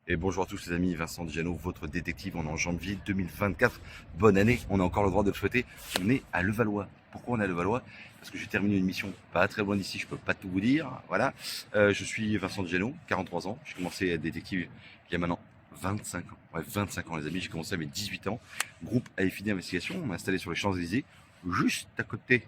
Et bonjour à tous les amis, Vincent Diano, votre détective, on est en janvier 2024. Bonne année, on a encore le droit de le souhaiter. On est à Levallois. Pourquoi on est à Levallois? Parce que j'ai terminé une mission pas très loin d'ici, je peux pas tout vous dire. Voilà. Je suis Vincent Diano, 43 ans. J'ai commencé à être détective il y a maintenant 25 ans. Ouais, 25 ans les amis, j'ai commencé avec 18 ans. Groupe AFID Investigation, on est installé sur les Champs-Élysées, juste à côté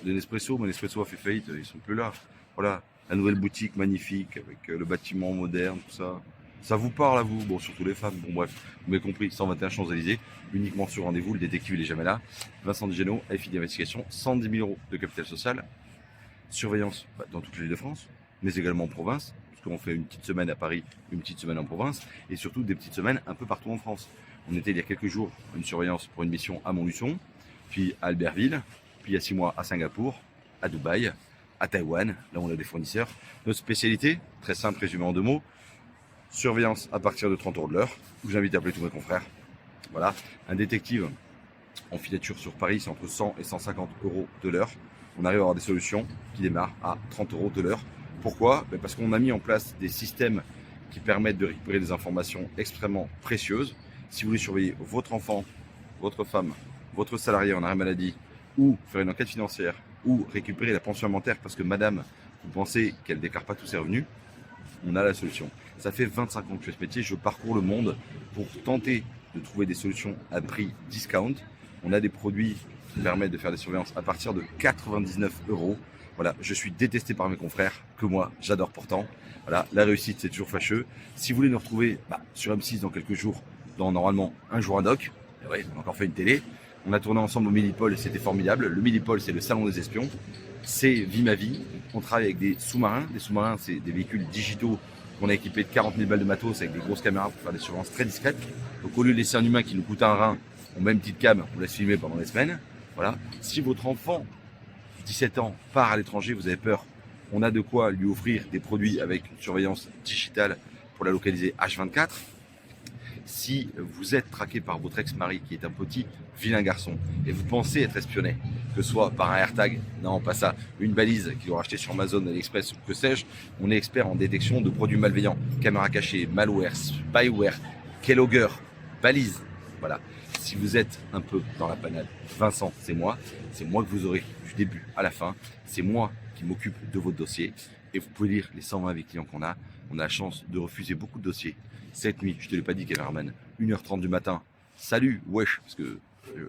de Nespresso. Mais Nespresso a fait faillite, ils sont plus là. Voilà, la nouvelle boutique magnifique avec le bâtiment moderne, tout ça. Ça vous parle à vous? Bon, surtout les femmes. Bon, bref, vous m'avez compris, 121 Champs-Élysées, uniquement sur rendez-vous. Le détective, il est jamais là. Vincent Digeno, FI d'investigation, 110 000 euros de capital social, surveillance dans toute l'île de France, mais également en province, puisqu'on fait une petite semaine à Paris, une petite semaine en province, et surtout des petites semaines un peu partout en France. On était il y a quelques jours une surveillance pour une mission à Montluçon, puis à Albertville, puis il y a 6 mois à Singapour, à Dubaï, à Taïwan, là où on a des fournisseurs. Notre spécialité, très simple, résumé en 2 mots, surveillance à partir de 30 € de l'heure. Je vous invite à appeler tous mes confrères. Voilà, un détective en filature sur Paris, c'est entre 100 et 150 € de l'heure. On arrive à avoir des solutions qui démarrent à 30 € de l'heure. Pourquoi? Parce qu'on a mis en place des systèmes qui permettent de récupérer des informations extrêmement précieuses. Si vous voulez surveiller votre enfant, votre femme, votre salarié en arrêt maladie, ou faire une enquête financière, ou récupérer la pension alimentaire parce que madame, vous pensez qu'elle ne déclare pas tous ses revenus, on a la solution. Ça fait 25 ans que je fais ce métier, je parcours le monde pour tenter de trouver des solutions à prix discount. On a des produits qui permettent de faire des surveillances à partir de 99 €. Voilà, je suis détesté par mes confrères, que moi j'adore pourtant. Voilà, la réussite c'est toujours fâcheux. Si vous voulez nous retrouver sur M6 dans quelques jours, dans normalement Un jour un doc, ouais, on a encore fait une télé. On a tourné ensemble au Millipol et c'était formidable. Le Millipol, c'est le salon des espions. C'est Vie ma vie. On travaille avec des sous-marins. Les sous-marins, c'est des véhicules digitaux qu'on a équipés de 40 000 balles de matos avec des grosses caméras pour faire des surveillances très discrètes. Donc au lieu de laisser un humain qui nous coûte un rein, on met une petite cam, on laisse filmer pendant des semaines. Voilà. Si votre enfant, 17 ans, part à l'étranger, vous avez peur, on a de quoi lui offrir des produits avec une surveillance digitale pour la localiser H24. Si vous êtes traqué par votre ex-mari qui est un petit vilain garçon et vous pensez être espionné, que ce soit par un AirTag, non pas ça, une balise qu'il aura acheté sur Amazon, AliExpress ou que sais-je, on est expert en détection de produits malveillants, caméras cachées, malware, spyware, keylogger, balise, voilà. Si vous êtes un peu dans la panade, Vincent, c'est moi que vous aurez du début à la fin, c'est moi qui m'occupe de votre dossier et vous pouvez lire les 120 clients qu'on a. On a la chance de refuser beaucoup de dossiers. Cette nuit, je te l'ai pas dit, Cameraman, 1h30 du matin. Salut, wesh, parce que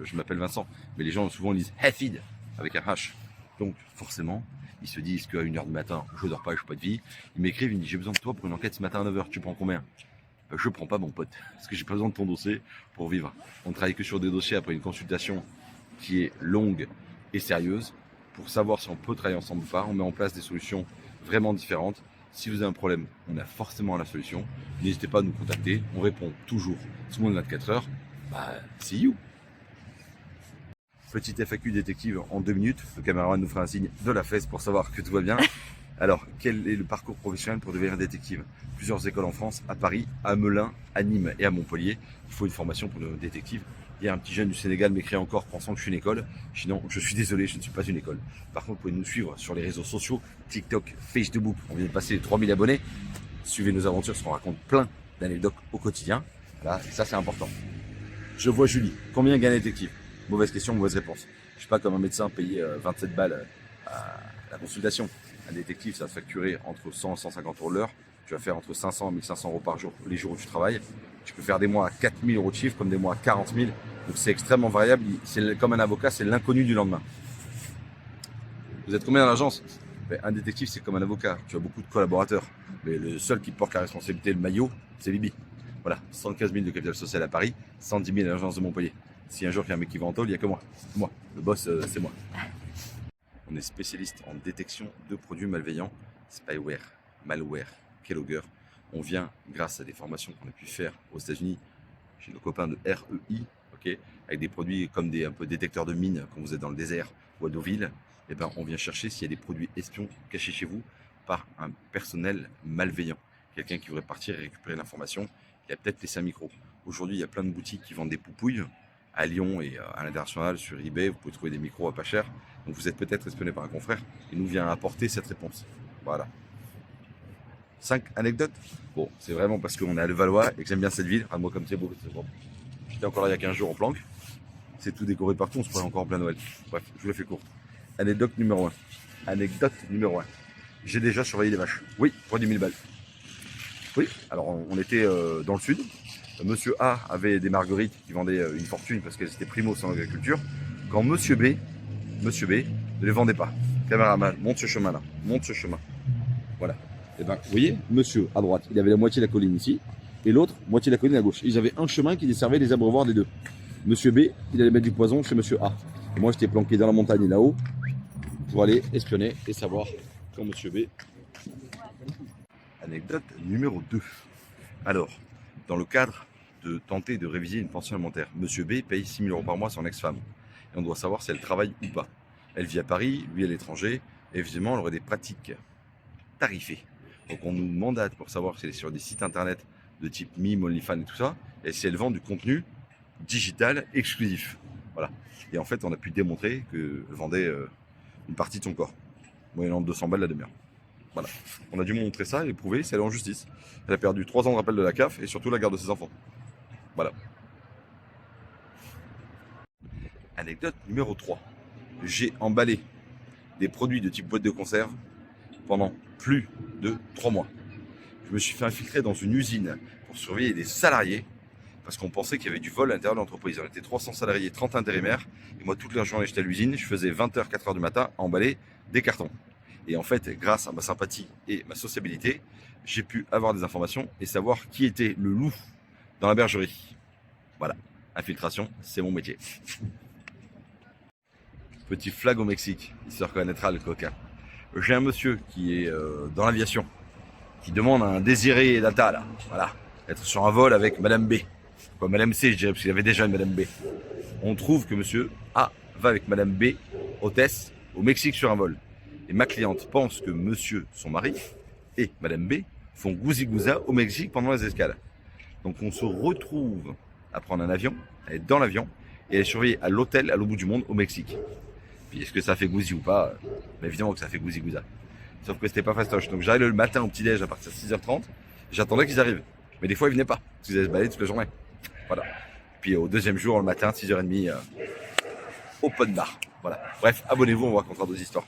je m'appelle Vincent, mais les gens souvent disent Hafid avec un H. Donc forcément, ils se disent qu'à 1h du matin, je dors pas, je n'ai pas de vie. Ils m'écrivent, ils me disent j'ai besoin de toi pour une enquête ce matin à 9h, tu prends combien? Je prends pas mon pote, parce que j'ai pas besoin de ton dossier pour vivre. On ne travaille que sur des dossiers après une consultation qui est longue et sérieuse. Pour savoir si on peut travailler ensemble ou pas, on met en place des solutions vraiment différentes. Si vous avez un problème, on a forcément la solution. N'hésitez pas à nous contacter, on répond toujours sous moins de 24 heures. See you. Petite FAQ détective en 2 minutes. Le caméraman nous fera un signe de la fesse pour savoir que tout va bien. Alors, quel est le parcours professionnel pour devenir détective? Plusieurs écoles en France, à Paris, à Melun, à Nîmes et à Montpellier. Il faut une formation pour devenir détective. Hier, un petit jeune du Sénégal m'écrit encore pensant que je suis une école. Sinon, je suis désolé, je ne suis pas une école. Par contre, vous pouvez nous suivre sur les réseaux sociaux, TikTok, Facebook. On vient de passer les 3000 abonnés. Suivez nos aventures, parce qu'on raconte plein d'anecdotes au quotidien. Voilà, et ça c'est important. Je vois Julie. Combien gagne un détective? Mauvaise question, mauvaise réponse. Je suis pas comme un médecin payé 27 balles à la consultation. Un détective, ça va te facturer entre 100 et 150 € de l'heure. Tu vas faire entre 500 et 1500 € par jour les jours où tu travailles. Tu peux faire des mois à 4000 € de chiffre comme des mois à 40 000. Donc c'est extrêmement variable. C'est comme un avocat, c'est l'inconnu du lendemain. Vous êtes combien dans l'agence? Un détective, c'est comme un avocat. Tu as beaucoup de collaborateurs. Mais le seul qui porte la responsabilité, le maillot, c'est Bibi. Voilà, 115 000 de capital social à Paris, 110 000 à l'agence de Montpellier. Si un jour il y a un mec qui va en tôle, il n'y a que moi. Moi, le boss, c'est moi. On est spécialiste en détection de produits malveillants, spyware, malware, keylogger. On vient, grâce à des formations qu'on a pu faire aux États-Unis, chez nos copains de REI, okay, avec des produits comme des un peu détecteurs de mines quand vous êtes dans le désert ou à Deauville. Et on vient chercher s'il y a des produits espions cachés chez vous par un personnel malveillant. Quelqu'un qui voudrait partir et récupérer l'information, il a peut-être laissé un micro. Aujourd'hui, il y a plein de boutiques qui vendent des poupouilles à Lyon et à l'international sur eBay. Vous pouvez trouver des micros à pas cher. Donc vous êtes peut-être espionné par un confrère et nous vient apporter cette réponse. Voilà. 5 anecdotes. Bon, c'est vraiment parce qu'on est à Levallois et que j'aime bien cette ville. Ah, moi, comme c'est beau, c'est bon. J'étais encore là il y a 15 jours en planque. C'est tout décoré de partout, on se croirait encore en plein Noël. Bref, je vous la fais courte. Anecdote numéro 1. Anecdote numéro 1. J'ai déjà surveillé les vaches. Oui, pour 10 000 balles. Oui, alors on était dans le sud. Monsieur A avait des marguerites qui vendaient une fortune parce qu'elles étaient primos en agriculture. Quand Monsieur B ne les vendait pas. Caméraman, monte ce chemin là, monte ce chemin. Voilà. Et ben, vous voyez, monsieur à droite, il avait la moitié de la colline ici, et l'autre, moitié de la colline à gauche. Ils avaient un chemin qui desservait les abreuvoirs des deux. Monsieur B, il allait mettre du poison chez monsieur A. Et moi, j'étais planqué dans la montagne là-haut pour aller espionner et savoir quand monsieur B. Anecdote numéro 2. Alors, dans le cadre de tenter de réviser une pension alimentaire, monsieur B paye 6 000 € par mois à son ex-femme. Et on doit savoir si elle travaille ou pas. Elle vit à Paris, lui à l'étranger, et évidemment, elle aurait des pratiques tarifées. Donc on nous mandate pour savoir si elle est sur des sites internet de type Mime, OnlyFans et tout ça, et si elle vend du contenu digital exclusif. Voilà. Et en fait, on a pu démontrer qu'elle vendait une partie de son corps, moyennant 200 balles la demi-heure. Voilà. On a dû montrer ça et prouver si elle est en justice. Elle a perdu 3 ans de rappel de la CAF et surtout la garde de ses enfants. Voilà. Anecdote numéro 3. J'ai emballé des produits de type boîte de conserve pendant plus de 3 mois. Je me suis fait infiltrer dans une usine pour surveiller des salariés parce qu'on pensait qu'il y avait du vol à l'intérieur de l'entreprise. On était 300 salariés, 30 intérimaires. Et moi, toute la journée, j'étais à l'usine. Je faisais 20h, 4h du matin à emballer des cartons. Et en fait, grâce à ma sympathie et ma sociabilité, j'ai pu avoir des informations et savoir qui était le loup dans la bergerie. Voilà, infiltration, c'est mon métier. Petit flag au Mexique, il se reconnaîtra le coquin. J'ai un monsieur qui est dans l'aviation, qui demande à un désiré data, là, voilà, être sur un vol avec Madame B. Quoi, Madame C, je dirais, parce qu'il y avait déjà une Madame B. On trouve que monsieur A va avec Madame B, hôtesse, au Mexique sur un vol. Et ma cliente pense que monsieur, son mari, et Madame B font gousi-gouza au Mexique pendant les escales. Donc on se retrouve à prendre un avion, à être dans l'avion, et à être surveillé à l'hôtel à l'autre bout du monde au Mexique. Puis est-ce que ça fait gousi ou pas? Mais évidemment que ça fait gousi-gouza. Sauf que c'était pas fastoche. Donc j'arrive le matin au petit-déj à partir de 6h30, j'attendais qu'ils arrivent. Mais des fois ils venaient pas, parce qu'ils allaient se balader toute la journée. Voilà. Puis au deuxième jour, le matin, 6h30, open bar. Voilà. Bref, abonnez-vous, on vous racontera d'autres histoires.